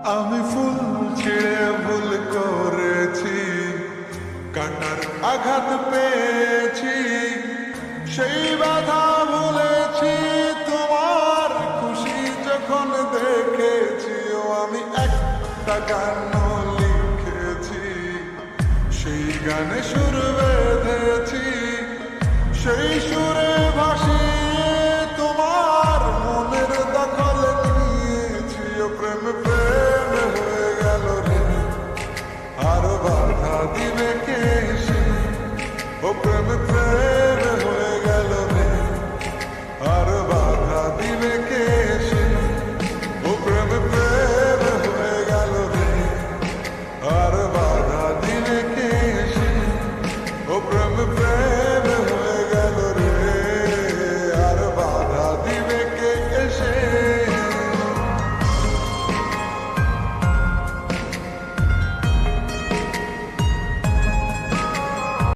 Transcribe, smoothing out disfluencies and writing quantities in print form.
আমি ফুল ছিঁড়ে ভুল করেছি, কাটার আঘাত পেয়েছি, সেই ব্যথা ভুলেছি। তোমার খুশি যখন দেখেছি, ও আমি একটা গান লিখেছি, সেই গানে সুর বেঁধেছি, সেই সুর